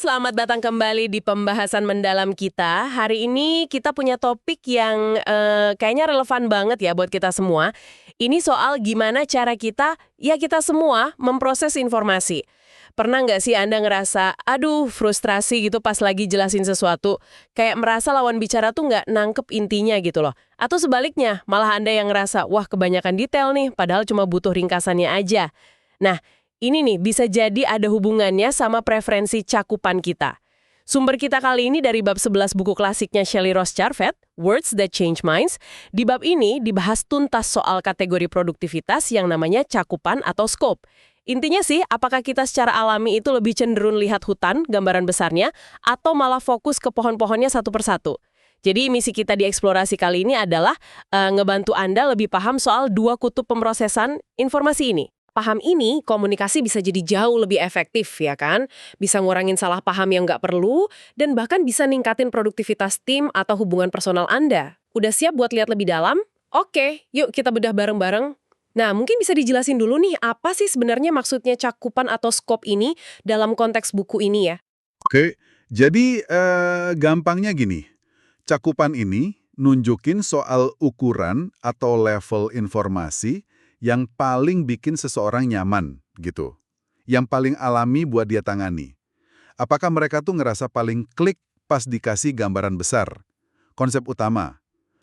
selamat datang kembali di pembahasan mendalam kita. Hari ini kita punya topik yang kayaknya relevan banget ya buat kita semua. Ini soal gimana cara kita, ya kita semua, memproses informasi. Pernah nggak sih Anda ngerasa, aduh frustrasi gitu pas lagi jelasin sesuatu, kayak merasa lawan bicara tuh nggak nangkep intinya gitu loh. Atau sebaliknya, malah Anda yang ngerasa, wah kebanyakan detail nih, padahal cuma butuh ringkasannya aja. Nah, ini nih bisa jadi ada hubungannya sama preferensi cakupan kita. Sumber kita kali ini dari bab 11 buku klasiknya Shelley Ross Charvet, Words That Change Minds. Di bab ini dibahas tuntas soal kategori produktivitas yang namanya cakupan atau scope. Intinya sih, apakah kita secara alami itu lebih cenderung lihat hutan, gambaran besarnya, atau malah fokus ke pohon-pohonnya satu persatu. Jadi misi kita di eksplorasi kali ini adalah ngebantu Anda lebih paham soal dua kutub pemrosesan informasi ini. Paham ini, komunikasi bisa jadi jauh lebih efektif, ya kan? Bisa ngurangin salah paham yang nggak perlu, dan bahkan bisa ningkatin produktivitas tim atau hubungan personal Anda. Udah siap buat lihat lebih dalam? Oke, yuk kita bedah bareng-bareng. Nah, mungkin bisa dijelasin dulu nih, apa sih sebenarnya maksudnya cakupan atau scope ini dalam konteks buku ini ya? Oke, jadi gampangnya gini, cakupan ini nunjukin soal ukuran atau level informasi yang paling bikin seseorang nyaman, gitu. Yang paling alami buat dia tangani. Apakah mereka tuh ngerasa paling klik pas dikasih gambaran besar, konsep utama,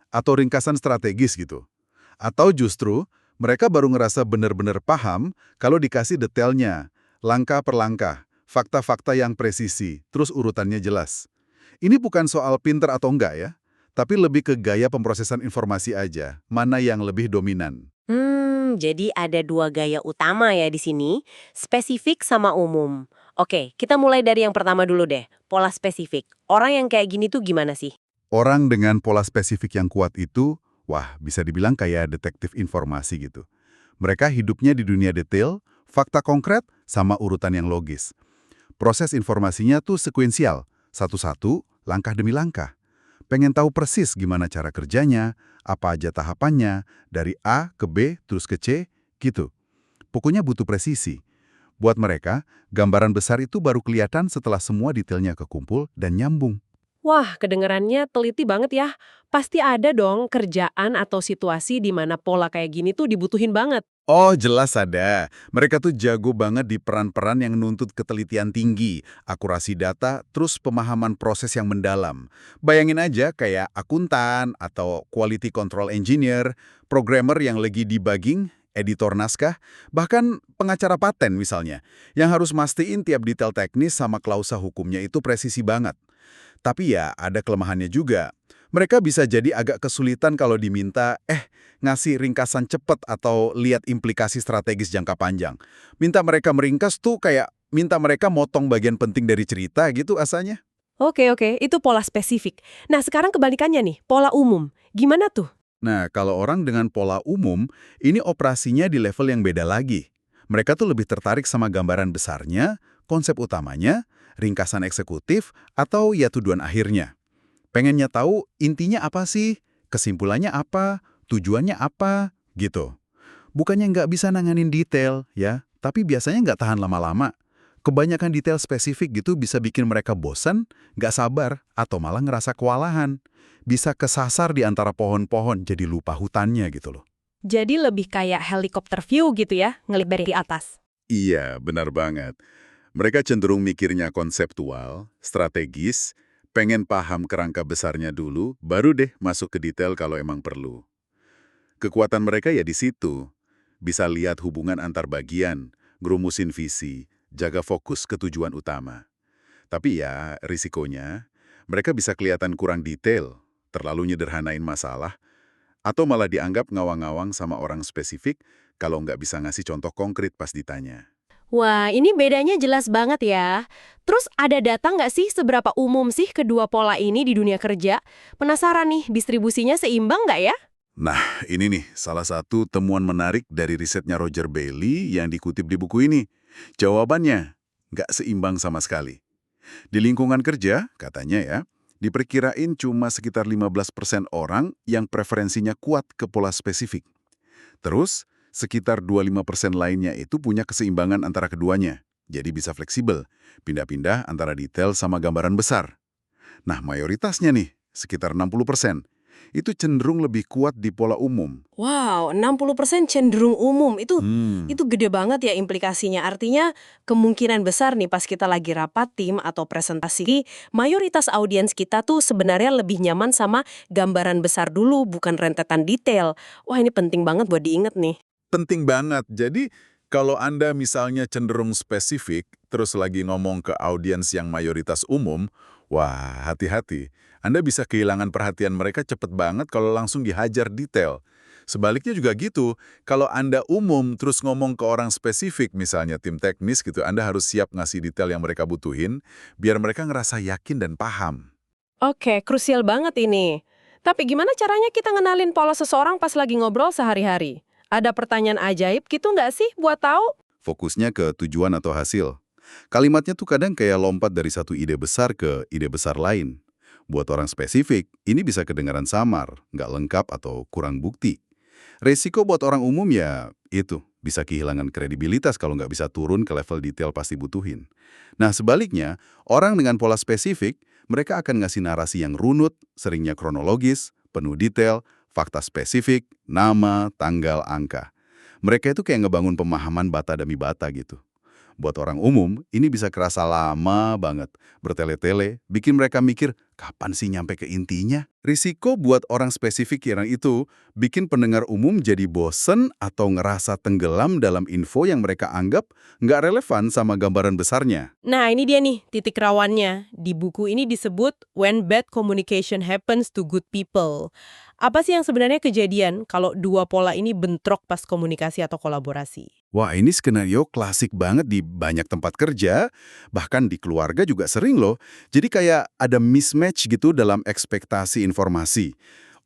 atau ringkasan strategis gitu? Atau justru mereka baru ngerasa benar-benar paham kalau dikasih detailnya, langkah per langkah, fakta-fakta yang presisi, terus urutannya jelas. Ini bukan soal pinter atau enggak ya, tapi lebih ke gaya pemrosesan informasi aja, mana yang lebih dominan. Jadi ada dua gaya utama ya di sini, spesifik sama umum. Oke, kita mulai dari yang pertama dulu deh, pola spesifik. Orang yang kayak gini tuh gimana sih? Orang dengan pola spesifik yang kuat itu, wah bisa dibilang kayak detektif informasi gitu. Mereka hidupnya di dunia detail, fakta konkret, sama urutan yang logis. Proses informasinya tuh sekuensial, satu-satu, langkah demi langkah. Pengen tahu persis gimana cara kerjanya, apa aja tahapannya, dari A ke B, terus ke C, gitu. Pokoknya butuh presisi. Buat mereka, gambaran besar itu baru kelihatan setelah semua detailnya kekumpul dan nyambung. Wah, kedengarannya teliti banget ya. Pasti ada dong kerjaan atau situasi di mana pola kayak gini tuh dibutuhin banget. Oh, jelas ada. Mereka tuh jago banget di peran-peran yang nuntut ketelitian tinggi, akurasi data, terus pemahaman proses yang mendalam. Bayangin aja kayak akuntan atau quality control engineer, programmer yang lagi debugging, editor naskah, bahkan pengacara paten misalnya, yang harus mastiin tiap detail teknis sama klausa hukumnya itu presisi banget. Tapi ya ada kelemahannya juga. Mereka bisa jadi agak kesulitan kalau diminta, ngasih ringkasan cepet atau lihat implikasi strategis jangka panjang. Minta mereka meringkas tuh kayak minta mereka motong bagian penting dari cerita gitu asalnya. Oke, itu pola spesifik. Nah, sekarang kebalikannya nih, pola umum. Gimana tuh? Nah, kalau orang dengan pola umum, ini operasinya di level yang beda lagi. Mereka tuh lebih tertarik sama gambaran besarnya, konsep utamanya, ringkasan eksekutif, atau ya tujuan akhirnya. Pengennya tahu intinya apa sih, kesimpulannya apa, tujuannya apa, gitu. Bukannya nggak bisa nanganin detail, ya, tapi biasanya nggak tahan lama-lama. Kebanyakan detail spesifik gitu bisa bikin mereka bosan, nggak sabar, atau malah ngerasa kewalahan. Bisa kesasar di antara pohon-pohon, jadi lupa hutannya gitu loh. Jadi lebih kayak helikopter view gitu ya, ngelihat dari atas. Iya, benar banget. Mereka cenderung mikirnya konseptual, strategis, pengen paham kerangka besarnya dulu, baru deh masuk ke detail kalau emang perlu. Kekuatan mereka ya di situ. Bisa lihat hubungan antar bagian, ngerumusin visi, jaga fokus ke tujuan utama. Tapi ya, risikonya, mereka bisa kelihatan kurang detail, terlalu nyederhanain masalah, atau malah dianggap ngawang-ngawang sama orang spesifik kalau nggak bisa ngasih contoh konkret pas ditanya. Wah, ini bedanya jelas banget ya. Terus ada data nggak sih seberapa umum sih kedua pola ini di dunia kerja? Penasaran nih, distribusinya seimbang nggak ya? Nah, ini nih salah satu temuan menarik dari risetnya Roger Bailey yang dikutip di buku ini. Jawabannya, nggak seimbang sama sekali. Di lingkungan kerja, katanya ya, diperkirain cuma sekitar 15% orang yang preferensinya kuat ke pola spesifik. Terus, sekitar 25% lainnya itu punya keseimbangan antara keduanya. jadi bisa fleksibel, pindah-pindah antara detail sama gambaran besar. Nah, mayoritasnya nih, sekitar 60%, itu cenderung lebih kuat di pola umum. Wow, 60% cenderung umum. Itu gede banget ya implikasinya. Artinya kemungkinan besar nih pas kita lagi rapat tim atau presentasi, mayoritas audiens kita tuh sebenarnya lebih nyaman sama gambaran besar dulu, bukan rentetan detail. Wah, ini penting banget buat diinget nih. Penting banget. Jadi, kalau Anda misalnya cenderung spesifik, terus lagi ngomong ke audiens yang mayoritas umum, wah, hati-hati. Anda bisa kehilangan perhatian mereka cepet banget kalau langsung dihajar detail. Sebaliknya juga gitu, kalau Anda umum terus ngomong ke orang spesifik, misalnya tim teknis gitu, Anda harus siap ngasih detail yang mereka butuhin, biar mereka ngerasa yakin dan paham. Oke, krusial banget ini. Tapi gimana caranya kita ngenalin pola seseorang pas lagi ngobrol sehari-hari? Ada pertanyaan ajaib gitu nggak sih buat tahu? Fokusnya ke tujuan atau hasil. Kalimatnya tuh kadang kayak lompat dari satu ide besar ke ide besar lain. Buat orang spesifik, ini bisa kedengaran samar, nggak lengkap atau kurang bukti. Resiko buat orang umum ya itu, bisa kehilangan kredibilitas kalau nggak bisa turun ke level detail pasti butuhin. Nah sebaliknya, orang dengan pola spesifik, mereka akan ngasih narasi yang runut, seringnya kronologis, penuh detail, fakta spesifik, nama, tanggal, angka. Mereka itu kayak ngebangun pemahaman bata demi bata gitu. Buat orang umum, ini bisa kerasa lama banget, bertele-tele, bikin mereka mikir, kapan sih nyampe ke intinya? Risiko buat orang spesifik yang itu, bikin pendengar umum jadi bosen atau ngerasa tenggelam dalam info yang mereka anggap nggak relevan sama gambaran besarnya. Nah, ini dia nih titik rawannya. Di buku ini disebut When Bad Communication Happens to Good People. Apa sih yang sebenarnya kejadian kalau dua pola ini bentrok pas komunikasi atau kolaborasi? Wah, ini skenario klasik banget di banyak tempat kerja, bahkan di keluarga juga sering loh. Jadi kayak ada mismatch gitu dalam ekspektasi informasi.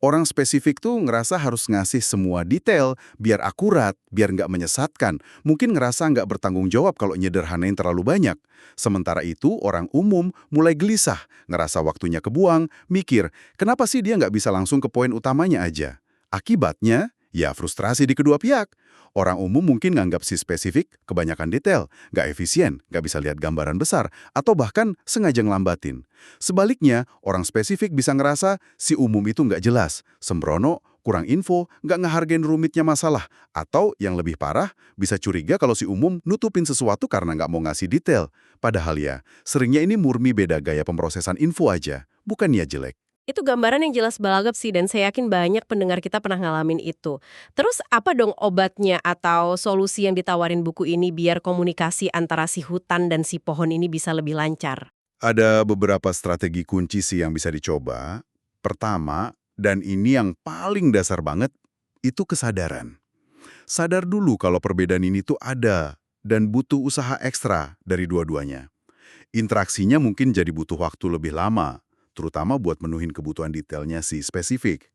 Orang spesifik tuh ngerasa harus ngasih semua detail, biar akurat, biar nggak menyesatkan. Mungkin ngerasa nggak bertanggung jawab kalau nyederhanain terlalu banyak. Sementara itu, orang umum mulai gelisah, ngerasa waktunya kebuang, mikir, kenapa sih dia nggak bisa langsung ke poin utamanya aja? Akibatnya, ya frustrasi di kedua pihak. Orang umum mungkin nganggap si spesifik kebanyakan detail, nggak efisien, nggak bisa lihat gambaran besar, atau bahkan sengaja ngelambatin. Sebaliknya, orang spesifik bisa ngerasa si umum itu nggak jelas, sembrono, kurang info, nggak ngehargain rumitnya masalah, atau yang lebih parah, bisa curiga kalau si umum nutupin sesuatu karena nggak mau ngasih detail. Padahal ya, seringnya ini murni beda gaya pemrosesan info aja, bukan niat jelek. Itu gambaran yang jelas banget sih, dan saya yakin banyak pendengar kita pernah ngalamin itu. Terus apa dong obatnya atau solusi yang ditawarin buku ini biar komunikasi antara si hutan dan si pohon ini bisa lebih lancar? Ada beberapa strategi kunci sih yang bisa dicoba. Pertama, dan ini yang paling dasar banget, itu kesadaran. Sadar dulu kalau perbedaan ini tuh ada dan butuh usaha ekstra dari dua-duanya. Interaksinya mungkin jadi butuh waktu lebih lama, terutama buat menuhin kebutuhan detailnya si spesifik.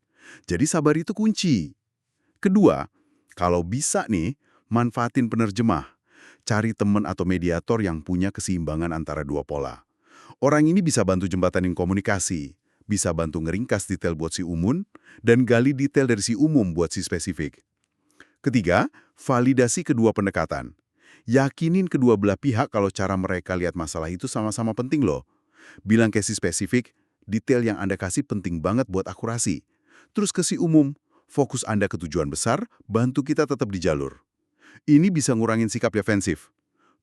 Jadi sabar itu kunci. Kedua, kalau bisa nih, manfaatin penerjemah. Cari teman atau mediator yang punya keseimbangan antara dua pola. Orang ini bisa bantu jembatanin komunikasi, bisa bantu ngeringkas detail buat si umum, dan gali detail dari si umum buat si spesifik. Ketiga, validasi kedua pendekatan. Yakinin kedua belah pihak kalau cara mereka lihat masalah itu sama-sama penting loh. Bilang ke si spesifik, detail yang Anda kasih penting banget buat akurasi. Terus ke si umum, fokus Anda ke tujuan besar, bantu kita tetap di jalur. Ini bisa ngurangin sikap defensif.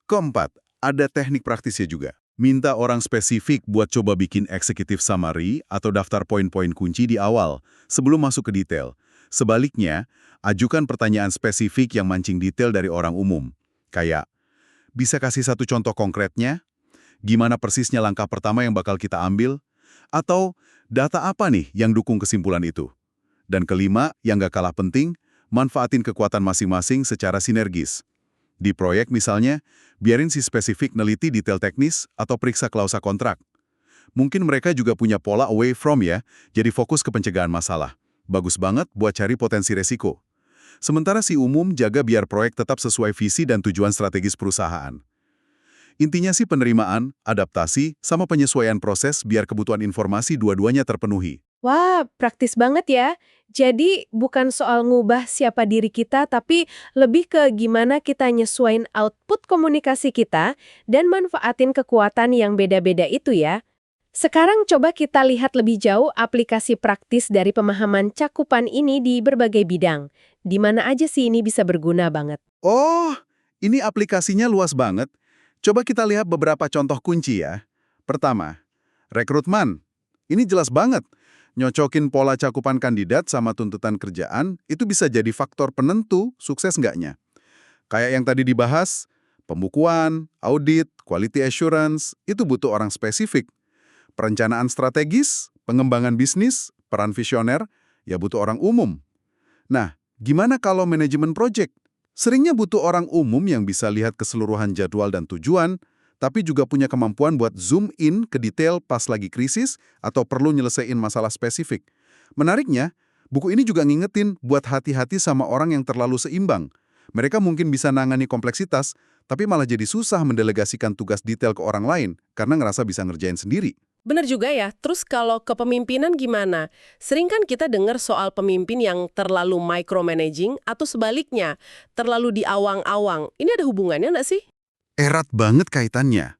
Keempat, ada teknik praktisnya juga. Minta orang spesifik buat coba bikin executive summary atau daftar poin-poin kunci di awal, sebelum masuk ke detail. Sebaliknya, ajukan pertanyaan spesifik yang mancing detail dari orang umum. Kayak, bisa kasih satu contoh konkretnya? Gimana persisnya langkah pertama yang bakal kita ambil? Atau, data apa nih yang dukung kesimpulan itu? Dan kelima, yang gak kalah penting, manfaatin kekuatan masing-masing secara sinergis. Di proyek misalnya, biarin si spesifik neliti detail teknis atau periksa klausa kontrak. Mungkin mereka juga punya pola away from ya, jadi fokus ke pencegahan masalah. Bagus banget buat cari potensi resiko. Sementara si umum jaga biar proyek tetap sesuai visi dan tujuan strategis perusahaan. Intinya sih penerimaan, adaptasi, sama penyesuaian proses biar kebutuhan informasi dua-duanya terpenuhi. Wah, praktis banget ya. Jadi bukan soal ngubah siapa diri kita, tapi lebih ke gimana kita nyesuaiin output komunikasi kita dan manfaatin kekuatan yang beda-beda itu ya. Sekarang coba kita lihat lebih jauh aplikasi praktis dari pemahaman cakupan ini di berbagai bidang. Di mana aja sih ini bisa berguna banget? Oh, ini aplikasinya luas banget. Coba kita lihat beberapa contoh kunci ya. Pertama, rekrutmen. Ini jelas banget. Nyocokin pola cakupan kandidat sama tuntutan kerjaan itu bisa jadi faktor penentu sukses nggaknya. Kayak yang tadi dibahas, pembukuan, audit, quality assurance, itu butuh orang spesifik. Perencanaan strategis, pengembangan bisnis, peran visioner, ya butuh orang umum. Nah, gimana kalau manajemen project? Seringnya butuh orang umum yang bisa lihat keseluruhan jadwal dan tujuan, tapi juga punya kemampuan buat zoom in ke detail pas lagi krisis atau perlu nyelesain masalah spesifik. Menariknya, buku ini juga ngingetin buat hati-hati sama orang yang terlalu seimbang. Mereka mungkin bisa nangani kompleksitas, tapi malah jadi susah mendelegasikan tugas detail ke orang lain karena ngerasa bisa ngerjain sendiri. Bener juga ya, terus kalau kepemimpinan gimana? Sering kan kita dengar soal pemimpin yang terlalu micromanaging atau sebaliknya, terlalu diawang-awang. Ini ada hubungannya nggak sih? Erat banget kaitannya.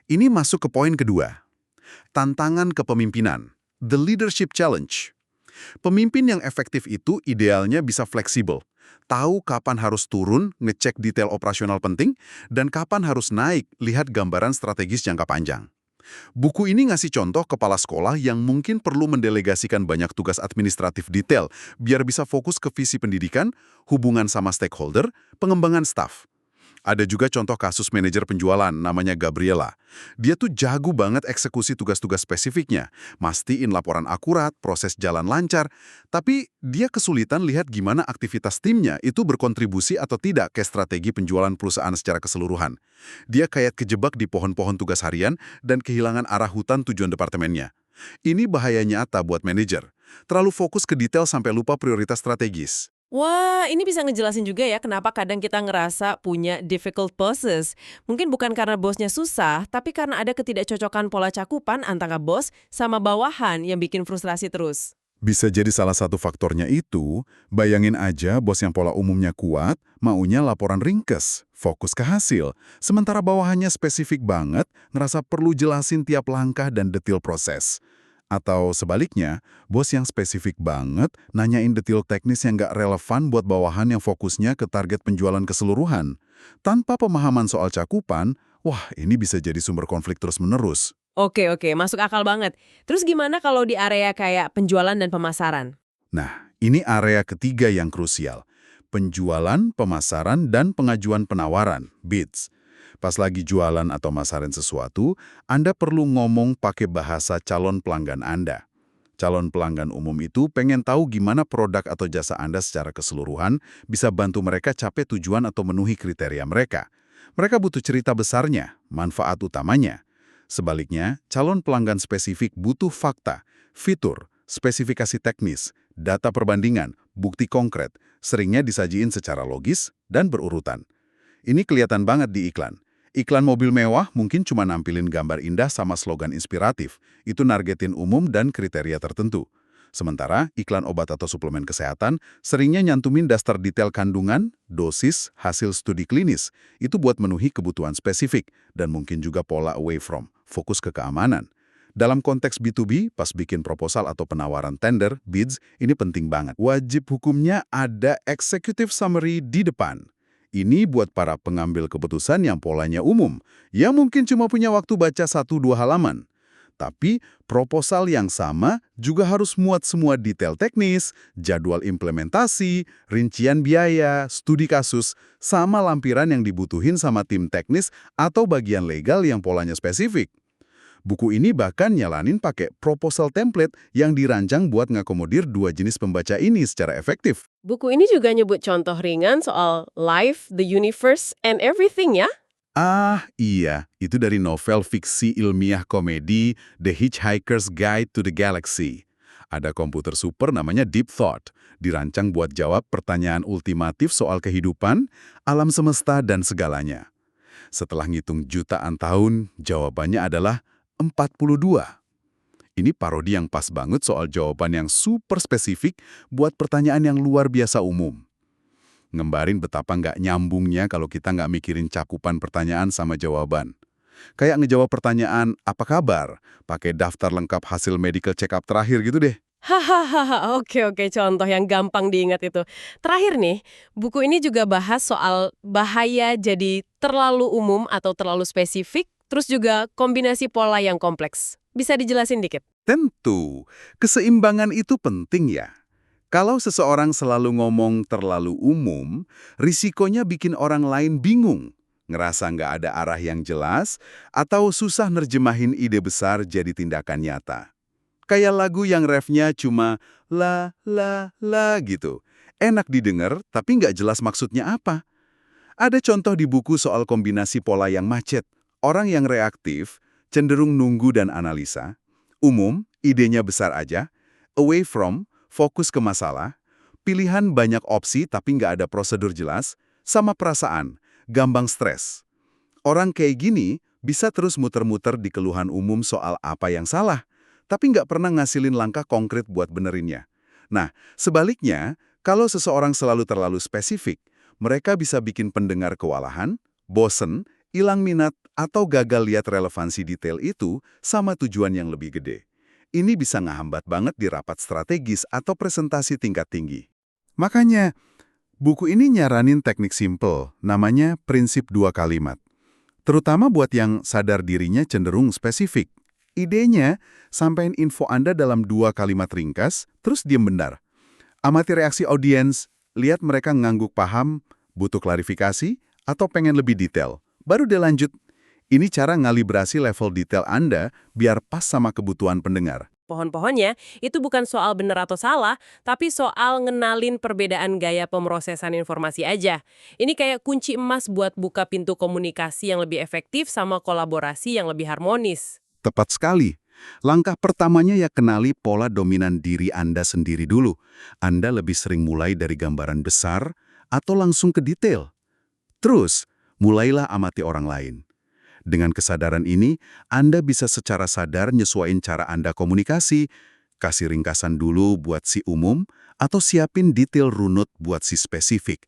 Ini masuk ke poin kedua. Tantangan kepemimpinan. The Leadership Challenge. Pemimpin yang efektif itu idealnya bisa fleksibel. Tahu kapan harus turun, ngecek detail operasional penting, dan kapan harus naik, lihat gambaran strategis jangka panjang. Buku ini ngasih contoh kepala sekolah yang mungkin perlu mendelegasikan banyak tugas administratif detail, biar bisa fokus ke visi pendidikan, hubungan sama stakeholder, pengembangan staf. Ada juga contoh kasus manajer penjualan, namanya Gabriela. Dia tuh jago banget eksekusi tugas-tugas spesifiknya, mastiin laporan akurat, proses jalan lancar, tapi dia kesulitan lihat gimana aktivitas timnya itu berkontribusi atau tidak ke strategi penjualan perusahaan secara keseluruhan. Dia kayak kejebak di pohon-pohon tugas harian dan kehilangan arah hutan tujuan departemennya. Ini bahaya nyata buat manajer. Terlalu fokus ke detail sampai lupa prioritas strategis. Wah, ini bisa ngejelasin juga ya kenapa kadang kita ngerasa punya difficult bosses. Mungkin bukan karena bosnya susah, tapi karena ada ketidakcocokan pola cakupan antara bos sama bawahan yang bikin frustrasi terus. Bisa jadi salah satu faktornya itu, bayangin aja bos yang pola umumnya kuat, maunya laporan ringkes, fokus ke hasil, sementara bawahannya spesifik banget, ngerasa perlu jelasin tiap langkah dan detail proses. Atau sebaliknya, bos yang spesifik banget, nanyain detail teknis yang nggak relevan buat bawahan yang fokusnya ke target penjualan keseluruhan. Tanpa pemahaman soal cakupan, wah ini bisa jadi sumber konflik terus-menerus. Oke, masuk akal banget. Terus gimana kalau di area kayak penjualan dan pemasaran? Nah, ini area ketiga yang krusial. Penjualan, pemasaran, dan pengajuan penawaran, bids. Pas lagi jualan atau masarin sesuatu, Anda perlu ngomong pakai bahasa calon pelanggan Anda. Calon pelanggan umum itu pengen tahu gimana produk atau jasa Anda secara keseluruhan bisa bantu mereka capai tujuan atau memenuhi kriteria mereka. Mereka butuh cerita besarnya, manfaat utamanya. Sebaliknya, calon pelanggan spesifik butuh fakta, fitur, spesifikasi teknis, data perbandingan, bukti konkret, seringnya disajiin secara logis dan berurutan. Ini kelihatan banget di iklan. Iklan mobil mewah mungkin cuma nampilin gambar indah sama slogan inspiratif. Itu nargetin umum dan kriteria tertentu. Sementara iklan obat atau suplemen kesehatan seringnya nyantumin daftar detail kandungan, dosis, hasil studi klinis. Itu buat memenuhi kebutuhan spesifik dan mungkin juga pola away from, fokus ke keamanan. Dalam konteks B2B, pas bikin proposal atau penawaran tender, bids, ini penting banget. Wajib hukumnya ada executive summary di depan. Ini buat para pengambil keputusan yang polanya umum, yang mungkin cuma punya waktu baca 1-2 halaman. Tapi proposal yang sama juga harus muat semua detail teknis, jadwal implementasi, rincian biaya, studi kasus, sama lampiran yang dibutuhin sama tim teknis atau bagian legal yang polanya spesifik. Buku ini bahkan nyalanin pakai proposal template yang dirancang buat ngakomodir 2 jenis pembaca ini secara efektif. Buku ini juga nyebut contoh ringan soal life, the universe, and everything ya? Ah, iya. Itu dari novel fiksi ilmiah komedi The Hitchhiker's Guide to the Galaxy. Ada komputer super namanya Deep Thought, dirancang buat jawab pertanyaan ultimatif soal kehidupan, alam semesta, dan segalanya. Setelah ngitung jutaan tahun, jawabannya adalah 42. Ini parodi yang pas banget soal jawaban yang super spesifik buat pertanyaan yang luar biasa umum. Ngembarin betapa nggak nyambungnya kalau kita nggak mikirin cakupan pertanyaan sama jawaban. Kayak ngejawab pertanyaan, apa kabar? Pakai daftar lengkap hasil medical check-up terakhir gitu deh. Hahaha, oke, contoh yang gampang diingat itu. Terakhir nih, buku ini juga bahas soal bahaya jadi terlalu umum atau terlalu spesifik, terus juga kombinasi pola yang kompleks. Bisa dijelasin dikit? Tentu, keseimbangan itu penting ya. Kalau seseorang selalu ngomong terlalu umum, risikonya bikin orang lain bingung, ngerasa nggak ada arah yang jelas, atau susah nerjemahin ide besar jadi tindakan nyata. Kayak lagu yang refnya cuma la gitu. Enak didengar, tapi nggak jelas maksudnya apa. Ada contoh di buku soal kombinasi pola yang macet. Orang yang reaktif, cenderung nunggu dan analisa. Umum, idenya besar aja. Away from, fokus ke masalah. Pilihan banyak opsi tapi nggak ada prosedur jelas. Sama perasaan, gampang stres. Orang kayak gini bisa terus muter-muter di keluhan umum soal apa yang salah, tapi nggak pernah ngasilin langkah konkret buat benerinnya. Nah, sebaliknya, kalau seseorang selalu terlalu spesifik, mereka bisa bikin pendengar kewalahan, bosen, hilang minat, atau gagal lihat relevansi detail itu sama tujuan yang lebih gede. Ini bisa ngehambat banget di rapat strategis atau presentasi tingkat tinggi. Makanya, buku ini nyaranin teknik simple, namanya prinsip 2 kalimat. Terutama buat yang sadar dirinya cenderung spesifik. Idenya, sampaikan info Anda dalam 2 kalimat ringkas, terus diem bentar. Amati reaksi audiens, lihat mereka ngangguk paham, butuh klarifikasi, atau pengen lebih detail. Baru dia lanjut. Ini cara ngalibrasi level detail Anda biar pas sama kebutuhan pendengar. Pohon-pohonnya, itu bukan soal benar atau salah, tapi soal ngenalin perbedaan gaya pemrosesan informasi aja. Ini kayak kunci emas buat buka pintu komunikasi yang lebih efektif sama kolaborasi yang lebih harmonis. Tepat sekali. Langkah pertamanya ya kenali pola dominan diri Anda sendiri dulu. Anda lebih sering mulai dari gambaran besar atau langsung ke detail. Terus, mulailah amati orang lain. Dengan kesadaran ini, Anda bisa secara sadar nyesuaiin cara Anda komunikasi, kasih ringkasan dulu buat si umum, atau siapin detail runut buat si spesifik.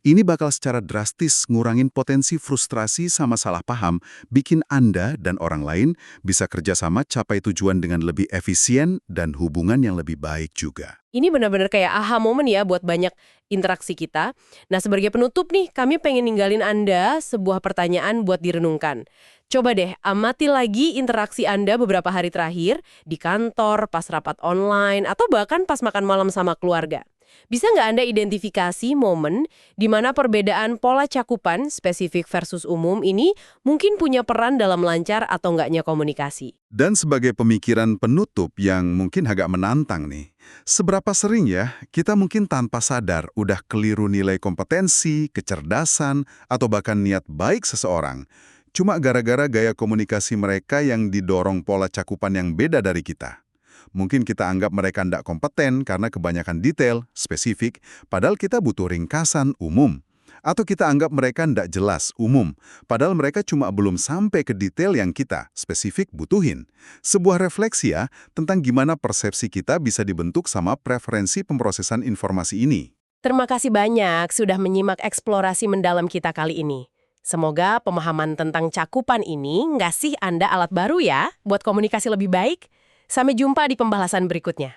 Ini bakal secara drastis ngurangin potensi frustrasi sama salah paham, bikin Anda dan orang lain bisa kerjasama capai tujuan dengan lebih efisien dan hubungan yang lebih baik juga. Ini benar-benar kayak aha momen ya buat banyak interaksi kita. Nah, sebagai penutup nih, kami pengen ninggalin Anda sebuah pertanyaan buat direnungkan. Coba deh, amati lagi interaksi Anda beberapa hari terakhir, di kantor, pas rapat online, atau bahkan pas makan malam sama keluarga. Bisa nggak Anda identifikasi momen di mana perbedaan pola cakupan spesifik versus umum ini mungkin punya peran dalam lancar atau nggaknya komunikasi? Dan sebagai pemikiran penutup yang mungkin agak menantang nih, seberapa sering ya kita mungkin tanpa sadar udah keliru nilai kompetensi, kecerdasan, atau bahkan niat baik seseorang, cuma gara-gara gaya komunikasi mereka yang didorong pola cakupan yang beda dari kita. Mungkin kita anggap mereka tidak kompeten karena kebanyakan detail, spesifik, padahal kita butuh ringkasan, umum. Atau kita anggap mereka tidak jelas, umum, padahal mereka cuma belum sampai ke detail yang kita, spesifik, butuhin. Sebuah refleksi ya tentang gimana persepsi kita bisa dibentuk sama preferensi pemrosesan informasi ini. Terima kasih banyak sudah menyimak eksplorasi mendalam kita kali ini. Semoga pemahaman tentang cakupan ini ngasih Anda alat baru ya buat komunikasi lebih baik. Sampai jumpa di pembahasan berikutnya.